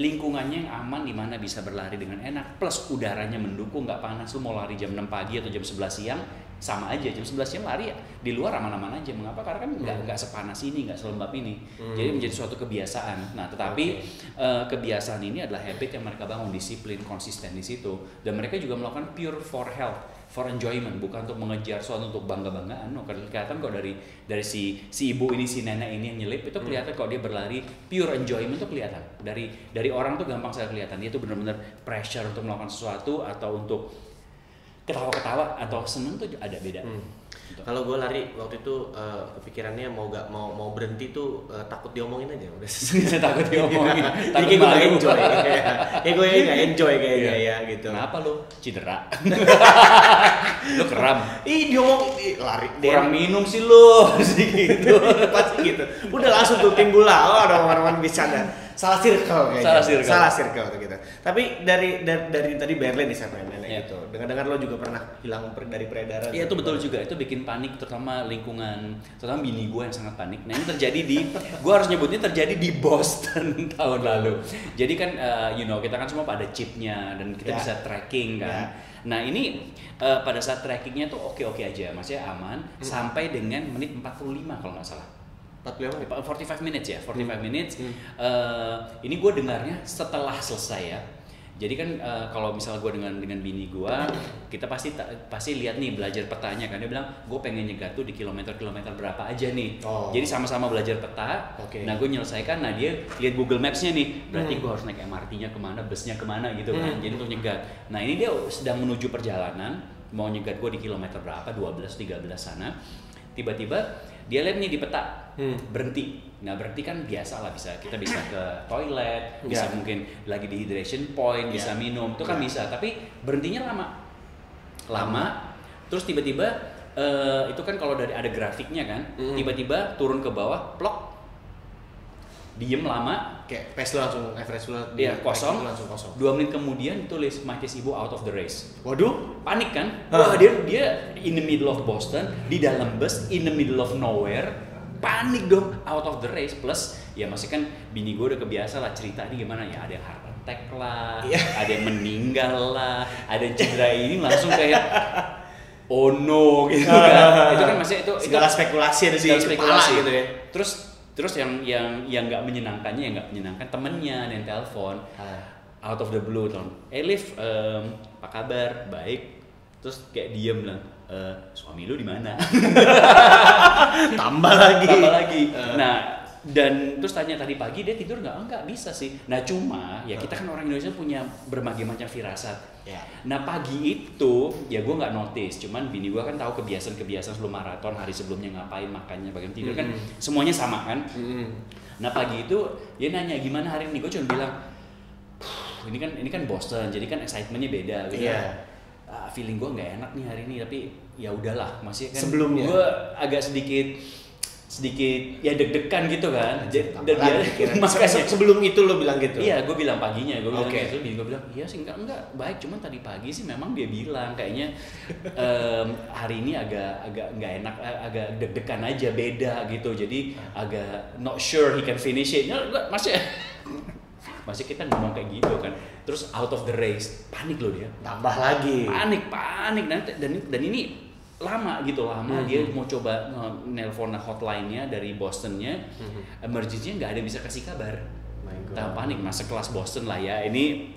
lingkungannya yang aman di mana bisa berlari dengan enak, plus udaranya mendukung, nggak panas. Lu mau lari jam 6 pagi atau jam 11 siang sama aja, jam 11 jam lari ya di luar aman-aman aja. Mengapa? Karena kan nggak sepanas ini, nggak selembab ini. Jadi menjadi suatu kebiasaan. Nah, tetapi kebiasaan ini adalah habit yang mereka bangun, disiplin, konsisten di situ. Dan mereka juga melakukan pure for health, for enjoyment, bukan untuk mengejar suatu untuk bangga-banggaan. No, kelihatan kok dari si ibu ini, si nenek ini yang nyelip itu kelihatan kok dia berlari pure enjoyment tuh kelihatan. Dari orang tuh gampang saya kelihatan dia tuh benar-benar pressure untuk melakukan sesuatu atau untuk ketawa-ketawa atau seneng tuh ada beda. Gitu. Kalau gue lari waktu itu kepikirannya mau berhenti tuh takut diomongin aja udah. Takut diomongin. Jadi kayak gue gak enjoy. Kayak gue gak enjoy kayaknya ya gitu. Kenapa lu? Cedera. Lu kram. Diomongin lari. Kurang minum sih lu. Gitu. Pasti gitu. Udah langsung tuh timbul lah. Oh ada orang-orang bercanda. Salah circle kayaknya. Salah circle tuh gitu. Tapi dari tadi Berlin nih sama nenek gitu. Dengar-dengar lo juga pernah hilang dari peredaran. Iya itu betul juga. Itu bikin panik terutama lingkungan, terutama bini gue yang sangat panik. Nah ini terjadi gue harus nyebutnya terjadi di Boston tahun lalu. Jadi kan kita kan semua pada chipnya dan kita bisa tracking kan. Nah ini pada saat trackingnya tuh oke aja, maksudnya aman sampai dengan menit 45 kalau nggak salah. 45 minutes ya, 45 minutes. Ini gue dengarnya setelah selesai ya. Jadi kan kalau misal gue dengan bini gue, kita pasti lihat nih belajar petanya kan. Dia bilang gue pengen nyegat tuh di kilometer berapa aja nih. Jadi sama-sama belajar peta. Nah gue nyelesaikan. Nah dia lihat Google Maps-nya nih. Berarti gue harus naik MRT-nya kemana, busnya kemana gitu kan. Jadi untuk nyegat. Nah ini dia sedang menuju perjalanan, mau nyegat gue di kilometer berapa, 12-13 sana. Tiba-tiba dia lihat nih di peta, berhenti. Nah berhenti kan biasa lah, kita bisa ke toilet, bisa mungkin lagi di hydration point, bisa minum, itu kan bisa. Tapi berhentinya lama. Terus tiba-tiba itu kan kalau ada grafiknya kan, tiba-tiba turun ke bawah, plok, diem lama. Kayak pace langsung average kosong. 2 menit kemudian tulis Marquez Ibo out of the race. Waduh, panik kan? Wah dia in the middle of Boston, di dalam bus, in the middle of nowhere, panik dong, out of the race. Plus ya masih kan bini gue udah kebiasa lah cerita ini gimana ya, ada yang heart attack lah, ada yang meninggal lah, ada yang cedera ini langsung kayak oh no gitu kan. Itu kan masih itu segala spekulasi ada di kepala gitu ya. Terus yang nggak menyenangkannya, temennya yang telepon out of the blue, Elif, apa kabar? Baik. Terus kayak diem bilang, suami lu di mana? Tambah lagi. Nah dan terus tanya tadi pagi dia tidur nggak bisa sih. Nah cuma ya kita kan orang Indonesia punya berbagai macam firasat. Nah pagi itu ya gue nggak notice, cuman bini gue kan tahu kebiasaan sebelum maraton, hari sebelumnya ngapain, makannya, bagaimana tidur kan semuanya sama kan. Nah pagi itu dia nanya gimana hari ini, gue cuma bilang ini kan Boston, jadi kan excitementnya beda gitu. Feeling gue nggak enak nih hari ini, tapi ya udahlah, masih kan sebelumnya gue agak sedikit ya deg-degan gitu kan. Dan dia makanya sebelum itu lo bilang gitu. Iya, gue bilang paginya, gue bilang gitu. Gue bilang iya sih enggak baik, cuman tadi pagi sih memang dia bilang kayaknya hari ini agak nggak enak, agak deg-degan aja, beda gitu. Jadi agak not sure he can finish it. Masih kita ngomong kayak gitu kan. Terus out of the race, panik loh dia. Tambah lagi. Panik dan ini lama dia mau coba nelpon hotline-nya dari Boston-nya, emergency-nya nggak ada yang bisa kasih kabar. Panik, sekelas Boston lah ya.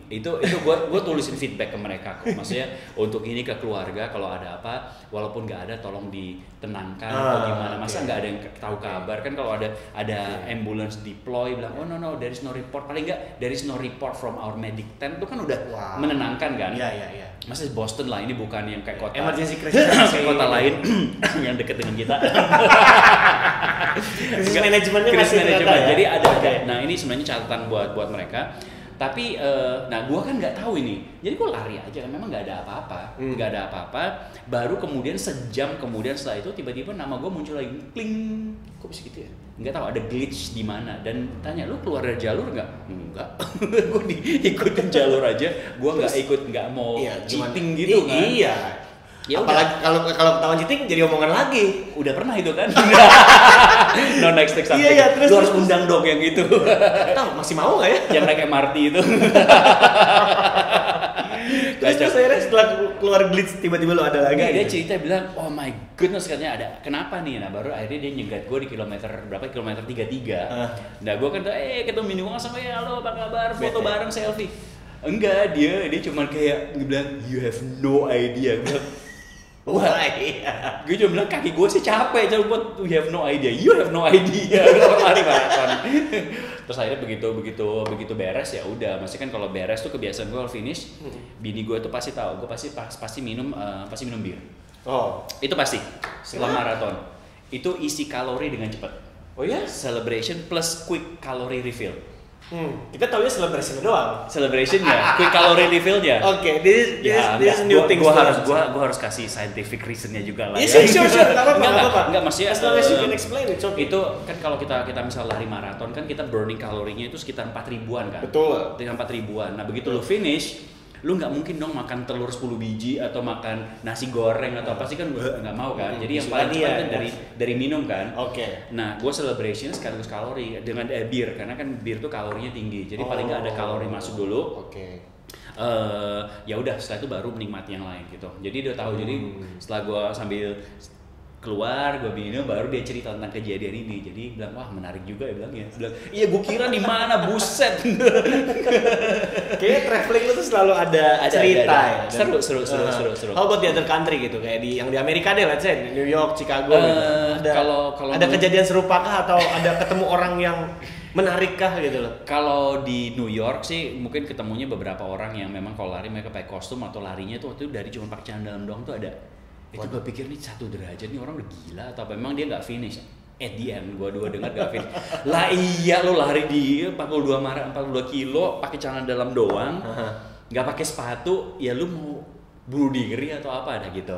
Itu gue tulisin feedback ke mereka kok. Maksudnya untuk ini ke keluarga, kalau ada apa, walaupun nggak ada tolong ditenangkan atau gimana. Masa nggak ada yang tahu kabar kan? Kalau ada ambulance deploy bilang oh no there is no report, paling nggak there is no report from our medic tent, itu kan udah menenangkan kan? Iya. Masa Boston lah, ini bukan yang kayak kota emergency crisis kota lain yang dekat dengan kita. Krisis manajemennya masih manajemen. Jadi ada. Nah ini sebenarnya catatan buat mereka. Tapi gue kan nggak tahu ini. Jadi gue lari aja kan, memang nggak ada apa-apa. Baru kemudian sejam kemudian setelah itu tiba-tiba nama gue muncul lagi, kling. Kok bisa gitu ya? Nggak tahu, ada glitch di mana. Dan tanya, lu keluar dari jalur nggak? Enggak. Gue ikutin jalur aja. Gue nggak mau cheating gitu kan? Iya. Ya apalagi kalau ketahuan cheating jadi omongan lagi. Udah pernah itu kan? No next something. Iya, terus lu harus undang dong yang itu. Tahu masih mau nggak ya? Yang naik MRT itu. Terus Terus akhirnya setelah keluar glitch tiba-tiba lo ada lagi. Enggak, dia cerita bilang, oh my goodness katanya ada, kenapa nih? Nah baru akhirnya dia nyegat gue di kilometer berapa? Kilometer 33. Nah gue kan tuh, ketemu Mini Wong sama halo apa kabar? Foto bareng selfie. Enggak, dia cuman kayak bilang you have no idea. Wah, gue cuma bilang kaki gue sih capek, coba buat you have no idea, you have no idea, lari maraton. Terus akhirnya begitu beres ya udah, maksudnya kan kalau beres tuh kebiasaan gue kalau finish, bini gue tuh pasti tahu, gue pasti minum bir. Oh, itu pasti setelah maraton. Itu isi kalori dengan cepat. Oh ya? Celebration plus quick calorie refill. Kita taunya Celebrationnya, quick calorie refill-nya. Oke, this is new thing. Gue harus kasih scientific reason-nya juga lah. Iya, sure. Enggak, maksudnya. As long as you can explain it, okay. Itu kan kalau kita misal lari maraton kan kita burning kalorinya itu sekitar 4.000-an kan. Betul. Dengan 4.000-an. Nah begitu lu finish, lu nggak mungkin dong makan telur 10 biji atau makan nasi goreng atau apa sih kan nggak mau kan. Jadi yang paling cepat kan dari minum kan. Oke. Nah, gue celebration sekaligus kalori dengan bir karena kan bir tuh kalorinya tinggi. Jadi paling nggak ada kalori masuk dulu. Oke. Ya udah setelah itu baru menikmati yang lain gitu. Jadi dia tahu. Jadi setelah gue sambil keluar, gue minum, baru dia cerita tentang kejadian ini. Jadi bilang, wah menarik juga ya bilang ya. Bilang, iya gue kira di mana, buset. Kayaknya traveling lu tuh selalu ada cerita ya. Seru. How about the other country gitu, kayak yang di Amerika deh, let's say New York, Chicago gitu. Kalau ada kejadian serupakah atau ada ketemu orang yang menarikkah gitu loh? Kalau di New York sih mungkin ketemunya beberapa orang yang memang kalau lari mereka pakai kostum atau larinya tuh waktu itu dari cuma pakai celana dalam doang tuh ada. Itu gue pikir nih 1 derajat nih orang udah gila atau apa memang dia nggak finish. At the end gue dengar nggak finish. Lah iya lo lari di 42 kilo pakai celana dalam doang, nggak pakai sepatu, ya lu mau bunuh diri atau apa ada gitu.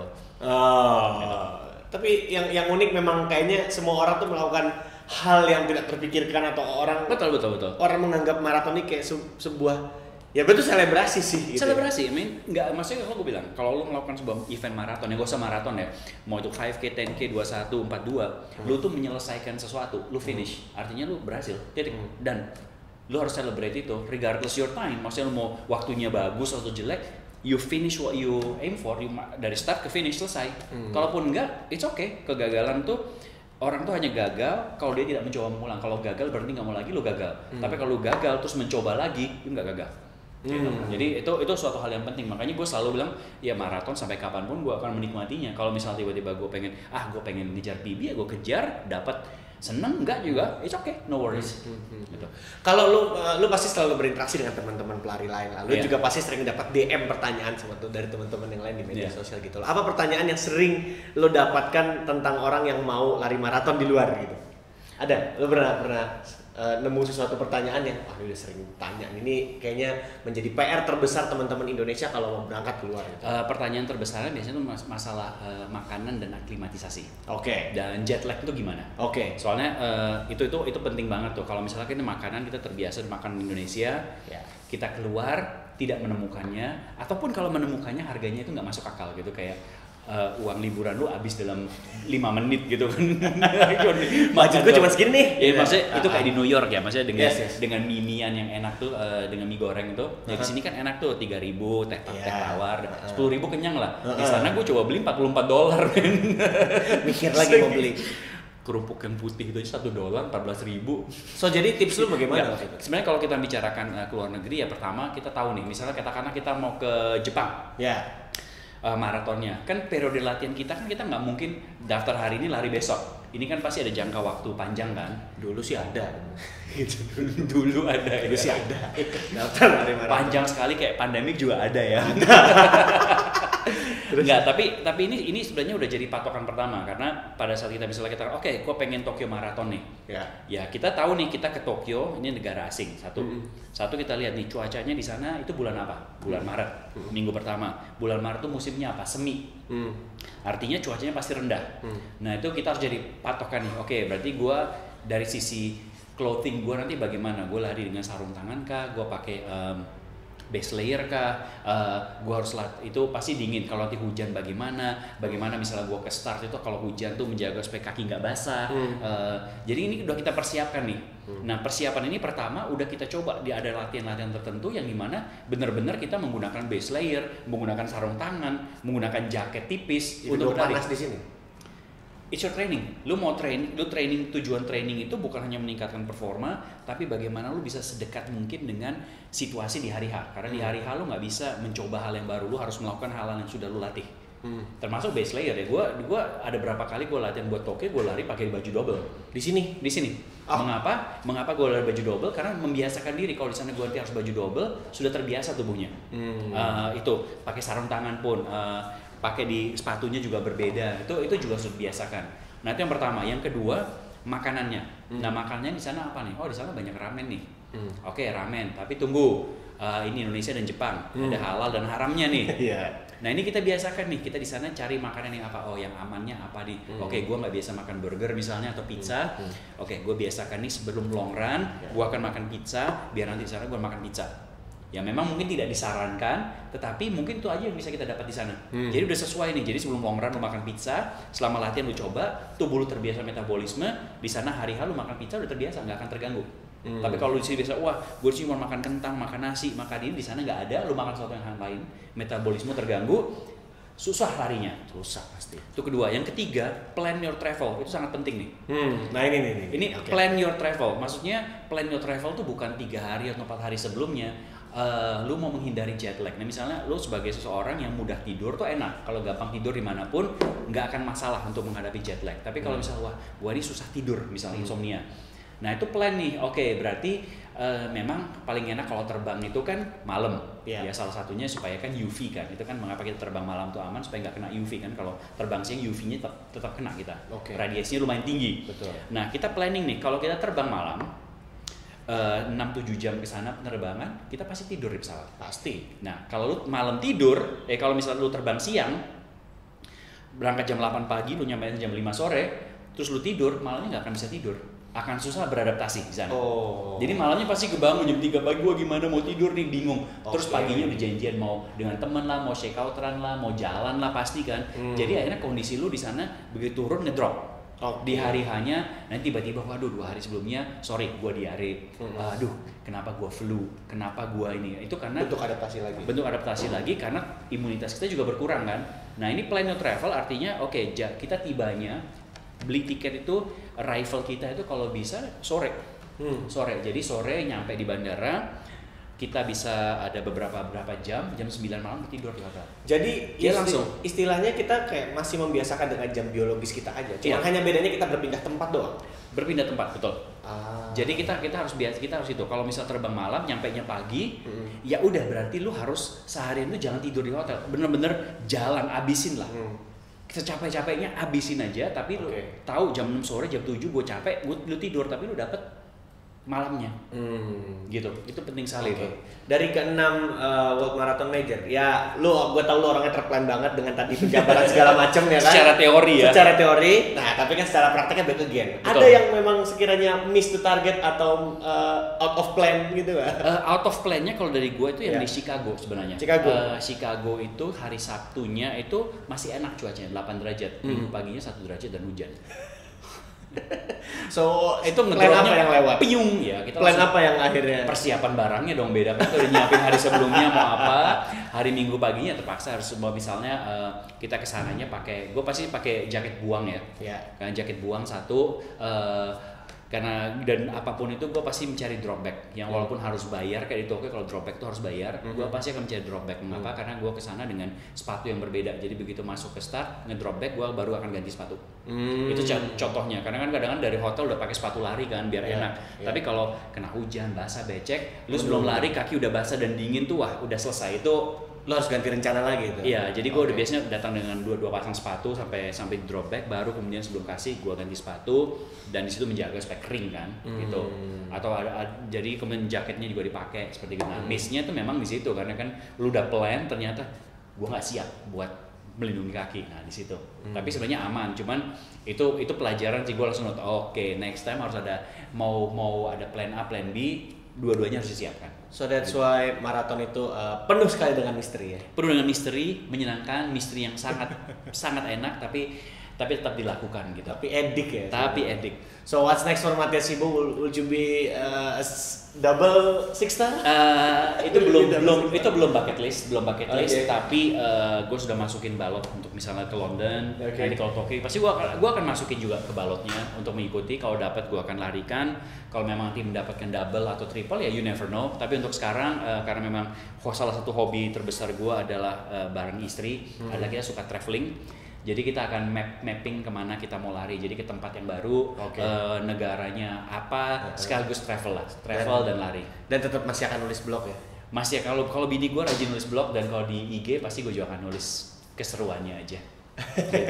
Tapi yang unik memang kayaknya semua orang tuh melakukan hal yang tidak terpikirkan atau orang betul. Orang menganggap maraton ini kayak sebuah ya betul selebrasi sih gitu. Selebrasi, nggak maksudnya kalau gue bilang kalau lu melakukan sebuah event maraton ya gak usah maraton ya, mau itu 5K, 10K, 21, 42, lu tuh menyelesaikan sesuatu, lu finish, artinya lu berhasil, titik. Dan lu harus celebrate itu regardless your time, maksudnya lu mau waktunya bagus atau jelek, you finish what you aim for, dari start ke finish selesai. Kalaupun enggak, it's okay. Kegagalan tuh orang tuh hanya gagal kalau dia tidak mencoba mengulang. Kalau gagal berarti nggak mau lagi, lo gagal. Tapi kalau gagal terus mencoba lagi, itu nggak gagal. Gitu. Jadi itu suatu hal yang penting. Makanya gue selalu bilang, ya maraton sampai kapanpun gue akan menikmatinya. Kalau misalnya tiba-tiba gue pengen ngejar PB, ya gue kejar, dapat seneng enggak juga, it's okay, no worries. Gitu. Kalau lu pasti selalu berinteraksi dengan teman-teman pelari lain lah. Lu juga pasti sering dapat DM pertanyaan dari teman-teman yang lain di media sosial gitu. Apa pertanyaan yang sering lu dapatkan tentang orang yang mau lari maraton di luar gitu? Ada? Lu pernah nemu sesuatu pertanyaan yang udah sering tanya, ini kayaknya menjadi PR terbesar teman-teman Indonesia kalau mau berangkat keluar gitu. Pertanyaan terbesarnya biasanya itu masalah makanan dan aklimatisasi. Oke. Dan jet lag itu gimana? Oke. Soalnya itu penting banget tuh. Kalau misalnya kita makanan kita terbiasa makan di Indonesia, kita keluar tidak menemukannya, ataupun kalau menemukannya harganya itu nggak masuk akal gitu, kayak uang liburan lu habis dalam 5 menit gitu kan. Budget gue cuma segini nih. Ya maksudnya itu kayak di New York ya, maksudnya dengan mie-mian yang enak tuh, dengan mie goreng itu. Jadi sini kan enak tuh 3.000 teh tawar, 10.000 kenyang lah. Di sana gue coba beli $44. Mikir lagi mau beli kerupuk yang putih itu $1 14.000. So jadi tips lu bagaimana? Sebenarnya kalau kita bicarakan ke luar negeri ya, pertama kita tahu nih, misalnya katakanlah kita mau ke Jepang. Maratonnya kan periode latihan kita nggak mungkin daftar hari ini lari besok. Ini kan pasti ada jangka waktu panjang kan. Dulu sih ada. Dulu ada. Dulu sih ada. Daftar lari maraton. Panjang sekali kayak pandemik juga ada ya. Enggak, tapi ini sebenarnya udah jadi patokan pertama, karena pada saat kita misalnya oke, gue pengen Tokyo Marathon nih. Ya kita tahu nih kita ke Tokyo, ini negara asing. Satu kita lihat nih cuacanya di sana itu bulan apa? Bulan Maret. Minggu pertama. Bulan Maret tuh musimnya apa? Semi. Artinya cuacanya pasti rendah. Nah, itu kita harus jadi patokan nih. Oke, berarti gue dari sisi clothing gue nanti bagaimana? Gue lari dengan sarung tangan kah? Gue pakai base layer kah, gue harus itu pasti dingin. Kalau nanti hujan bagaimana misalnya gue ke start itu kalau hujan tuh menjaga supaya kaki nggak basah. Jadi ini udah kita persiapkan nih. Nah persiapan ini pertama udah kita coba ada latihan-latihan tertentu yang dimana benar-benar kita menggunakan base layer, menggunakan sarung tangan, menggunakan jaket tipis untuk berlari. Panas di sini. It's your training. Lu training, tujuan training itu bukan hanya meningkatkan performa, tapi bagaimana lu bisa sedekat mungkin dengan situasi di hari H. Karena di hari H lu nggak bisa mencoba hal yang baru, lu harus melakukan hal yang sudah lu latih. Termasuk base layer ya. Gua ada berapa kali gue latihan buat Tokyo, gue lari pakai baju double. Di sini. Mengapa gue lari baju double? Karena membiasakan diri kalau di sana gue nanti harus baju double, sudah terbiasa tubuhnya. Itu pakai sarung tangan pun. Pakai di sepatunya juga berbeda, itu juga sudah biasakan. Nah itu yang pertama. Yang kedua makanannya. Nah makanannya di sana apa nih? Oh di sana banyak ramen nih. Oke ramen, tapi tunggu, ini Indonesia dan Jepang, ada halal dan haramnya nih. Nah ini kita biasakan nih, kita di sana cari makanan yang apa? Oh yang amannya apa nih? Oke, gue nggak biasa makan burger misalnya atau pizza. Oke, gue biasakan nih sebelum long run, gue akan makan pizza, biar nanti di sana gue makan pizza. Ya memang mungkin tidak disarankan, tetapi mungkin itu aja yang bisa kita dapat di sana. Jadi udah sesuai nih. Jadi sebelum long run lu makan pizza, selama latihan lu coba, tubuh lu terbiasa metabolisme, di sana hari hari lu makan pizza udah terbiasa, nggak akan terganggu. Tapi kalau di sini biasa, wah gue cuma makan kentang, makan nasi, makan ini, di sana nggak ada, lu makan sesuatu yang lain, metabolisme terganggu, susah larinya, susah pasti. Itu kedua. Yang ketiga, plan your travel, itu sangat penting nih. Nah ini okay. Plan your travel, maksudnya plan your travel tuh bukan 3 hari atau 4 hari sebelumnya. Lu mau menghindari jet lag. Nah misalnya lu sebagai seseorang yang mudah tidur tuh enak, kalau gampang tidur dimanapun nggak akan masalah untuk menghadapi jet lag. Tapi kalau misalnya wah gua ini susah tidur, misalnya insomnia, nah itu plan nih. Oke, berarti memang paling enak kalau terbang itu kan malam. Ya salah satunya supaya kan UV kan, itu kan mengapa kita terbang malam tuh aman supaya nggak kena UV kan. Kalau terbang siang UV-nya tetap kena kita. Radiasinya lumayan tinggi. Betul. Nah kita planning nih, kalau kita terbang malam 6-7 jam ke sana penerbangan, kita pasti tidur di pesawat. Pasti. Nah, kalau lu malam tidur, kalau misalnya lu terbang siang, berangkat jam 8 pagi, lu nyampe jam 5 sore, terus lu tidur, malamnya nggak akan bisa tidur. Akan susah beradaptasi di sana. Jadi malamnya pasti kebangun jam 3 pagi, gua gimana mau tidur nih, bingung. Terus paginya udah janjian mau dengan temen lah, mau shake outeran lah, mau jalan lah pasti kan. Jadi akhirnya kondisi lu di sana begitu turun ngedrop. Di hari hanya nanti tiba-tiba waduh 2 hari sebelumnya sorry gua diare, aduh kenapa gua flu, kenapa gua ini, itu karena bentuk adaptasi lagi karena imunitas kita juga berkurang kan. Nah ini plan your travel artinya kita tibanya beli tiket itu arrival kita itu kalau bisa sore. Jadi sore nyampe di bandara, kita bisa ada berapa jam 9 malam tidur di hotel. Jadi langsung istilahnya kita kayak masih membiasakan dengan jam biologis kita aja. Cuma hanya bedanya kita berpindah tempat doang. Berpindah tempat, betul. Jadi kita harus itu. Kalau misal terbang malam, nyampainya pagi, ya udah berarti lu harus seharian tuh jangan tidur di hotel. Bener-bener jalan, abisin lah. Secapek-capeknya abisin aja, tapi lu tahu jam 6 sore, jam 7 gue capek, lu tidur tapi lu dapet malamnya, gitu. Itu penting sekali itu. Dari ke-6 World Marathon Major, ya gue tahu lu orangnya terplan banget dengan tadi penjabaran segala macam ya kan. Secara teori ya. Secara teori. Nah tapi kan secara prakteknya back again. Betul. Ada yang memang sekiranya miss to target atau out of plan gitu kan? Out of plan-nya kalau dari gue itu yang di Chicago sebenarnya. Chicago itu hari Sabtunya itu masih enak cuacanya 8 derajat, minggu paginya 1 derajat dan hujan. So itu plan apa yang lewat? Piung ya. Kita plan apa yang akhirnya? Persiapan barangnya dong beda kan. Kita udah nyiapin hari sebelumnya mau apa. Hari Minggu paginya terpaksa harus misalnya kita kesananya gue pasti pakai jaket buang ya. Karena jaket buang satu. Karena dan apapun itu gue pasti mencari drop bag yang walaupun harus bayar kayak di Tokyo kalau drop bag itu harus bayar, gue pasti akan mencari drop bag. Mengapa? Karena gue kesana dengan sepatu yang berbeda, jadi begitu masuk ke start ngedrop bag gue baru akan ganti sepatu. Itu contohnya, karena kan kadang-kadang dari hotel udah pakai sepatu lari kan biar enak. Tapi kalau kena hujan basah becek, lu sebelum lari kaki udah basah dan dingin tuh wah udah selesai itu. Lo harus ganti rencana lagi itu. Iya, jadi gue udah biasanya datang dengan dua pasang sepatu sampai drop bag, baru kemudian sebelum kasih gue ganti sepatu dan di situ menjaga supaya kering kan, gitu. Atau jadi kemudian jaketnya juga dipakai seperti gitu. Nah, miss-nya tuh memang di situ karena kan lu udah plan ternyata gue nggak siap buat melindungi kaki. Nah di situ. Tapi sebenarnya aman, cuman itu pelajaran sih gue langsung note. Oke, next time harus ada mau ada plan A, plan B. dua-duanya harus disiapkan. So that's why maraton itu penuh sekali dengan misteri ya. Penuh dengan misteri, menyenangkan, misteri yang sangat sangat enak tapi tetap dilakukan gitu. Tapi edik ya. Tapi edik. So what's next for Matias Ibo? Will you be double six star? Itu belum bucket list, Okay. tapi gue sudah masukin balot untuk misalnya ke London. Okay. Nanti kalau Tokyo pasti gue akan masukin juga ke balotnya untuk mengikuti. Kalau dapat gue akan larikan. Kalau memang tim mendapatkan double atau triple ya you never know. Tapi untuk sekarang karena memang salah satu hobi terbesar gue adalah bareng istri, adalah kita suka traveling. Jadi kita akan mapping kemana kita mau lari. Jadi ke tempat yang baru, negaranya apa, sekaligus travel dan lari. Dan tetap masih akan nulis blog ya. Masih kalau bini gue rajin nulis blog dan kalau di IG pasti gue juga akan nulis keseruannya aja. Gitu.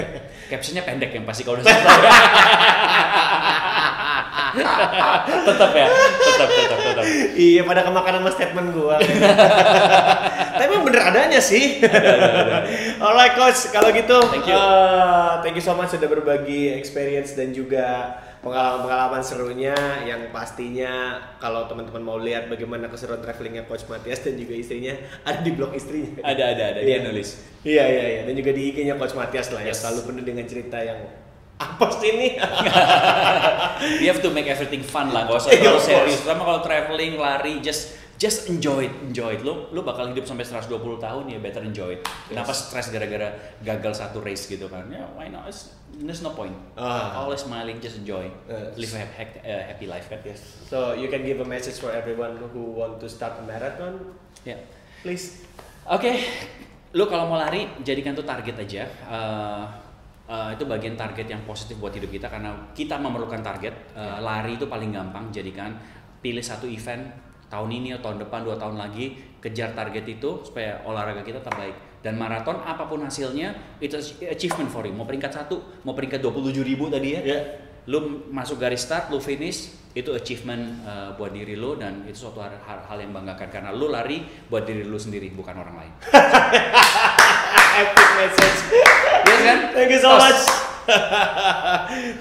Captionnya pendek yang pasti kalau udah selesai. tetap. Iya, pada kemakanan sama statement gua. Tapi emang bener adanya sih. Ada. Alright coach, kalau gitu Thank you so much sudah berbagi experience dan juga pengalaman serunya yang pastinya kalau teman-teman mau lihat bagaimana keseruan travelingnya Coach Matias dan juga istrinya ada di blog istrinya. Ada dia nulis. Iya dan juga di IG-nya Coach Matias lah ya, Yes. selalu penuh dengan cerita yang apa sih ini? You have to make everything fun lah, gak usah Iya, terlalu of serius. course. Terutama kalau traveling, lari, just enjoy it. Lu bakal hidup sampai 120 tahun ya, better enjoy it. Kenapa stres gara-gara gagal satu race gitu kan? Ya, why not? There's no point. Always smiling, just enjoy. Live a happy life kan? Yes. So you can give a message for everyone who want to start a marathon. Ya. Please. Oke, lu kalau mau lari jadikan tuh target aja. Itu bagian target yang positif buat hidup kita karena kita memerlukan target. Lari itu paling gampang, jadikan pilih satu event tahun ini atau tahun depan 2 tahun lagi, kejar target itu supaya olahraga kita terbaik. Dan maraton apapun hasilnya itu achievement for you. Mau peringkat 1, mau peringkat 27.000 tadi ya. Yeah. Lu masuk garis start, lu finish, itu achievement buat diri lu dan itu suatu hal yang banggakan karena lu lari buat diri lu sendiri bukan orang lain. Epic message. Yes kan? Thank you so much.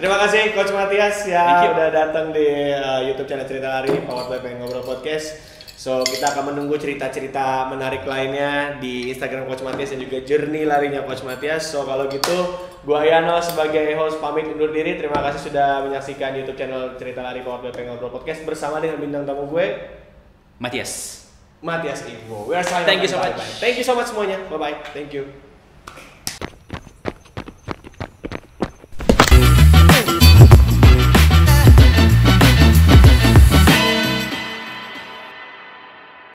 Terima kasih Coach Matias ya udah datang di YouTube channel Cerita Lari Powered by Pengen Ngobrol Podcast. So kita akan menunggu cerita-cerita menarik lainnya di Instagram Coach Matias dan juga journey larinya Coach Matias. So kalau gitu, gua Yano sebagai host pamit undur diri. Terima kasih sudah menyaksikan YouTube channel Cerita Lari Powered by Pengen Ngobrol Podcast bersama dengan bintang tamu gue Matias Ibo. We are signing Thank you off. so much. Thank you so much semuanya. Bye bye. Thank you.